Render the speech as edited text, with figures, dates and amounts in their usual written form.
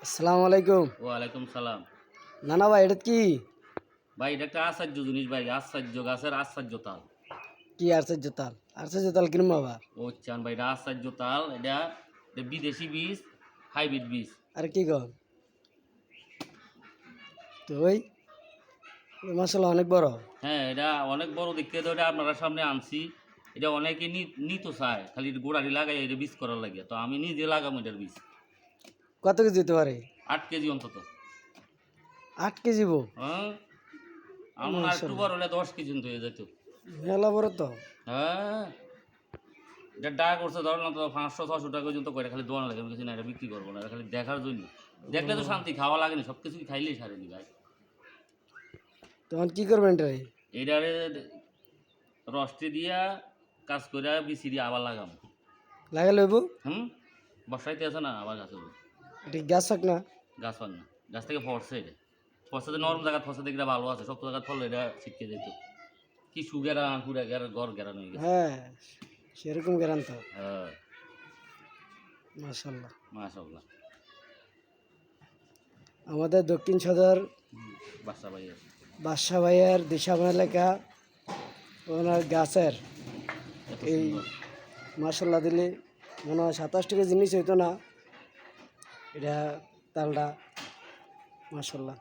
আসসালামু আলাইকুম। ওয়ালাইকুম সালাম। নানা ভাই এটা কি? ভাই এটা একটা আশ্চর্য জিনিস ভাই, আশ্চর্য গাছের আশ্চর্য তাল। কি আশ্চর্য তাল? আশ্চর্য তাল কিরম আবার? ও চান ভাই, এটা আশ্চর্য তাল। এটা এটা বিদেশি বীজ, হাইব্রিড বীজ। আর কি কন? তো ওই মাসাল্লাহ অনেক বড়। হ্যাঁ, এটা অনেক বড় দেখতে, তো এটা আপনারা সামনে আনছি। এটা অনেকে নিতে চায়, খালি গোড়ারি লাগাই এটা বীজ করার লাগে। তো আমি নিজে লাগাবো এটার বীজ। কত কেজি হতে পারে? 8 কেজি অন্তত। 8 কেজি বো? হ্যাঁ, আমার আর একটু মাশাল্লাহ বড় হলে 10 কেজি হয়ে যেত। মেলা বড় তো। হ্যাঁ, এটা ডাক করছে ধরো না, তো 500-600 টাকা পর্যন্ত করে, খালি দোয়ান লাগে। আমি কিছু না, এটা বিক্রি করবো না, এটা খালি দেখার জন্য। দেখলে তো শান্তি, খাওয়া লাগে না, সব কিছু খাইলেই সারেনি ভাই। তখন কি করবেন এটারে? এটারে রস্টে দিয়া কাজ করে বিচি দিয়ে আবার লাগাম। লাগা লইব? বর্ষাইতে আছে না, আবার গাছ হবে। এটা কি গাছ থাক না? গাছ পান না, গাছ থেকে ফরছে এটা। ফরসাতে নরম জায়গা, ফরসাতে এটা ভালো আছে, শক্ত জায়গা ফললে এটা ছিটকে যেত। কি সুগেরা পুরা ঘর গেরান হয়ে গেছে। হ্যাঁ সেরকম গেরান তো। হ্যাঁ, মাশাল্লাহ। মাশাআল্লাহ। আমাদের দক্ষিণ সদর বাসা ভাই আছে। বাদশা ভাইয়ের দিশাবন এলাকা ওনার গাছের এত এই সুন্দর। মাশাল্লাহ দিলে মনে হয় 27 টাকা জিনিস হইতো না। এটা তালটা মাশাল্লাহ।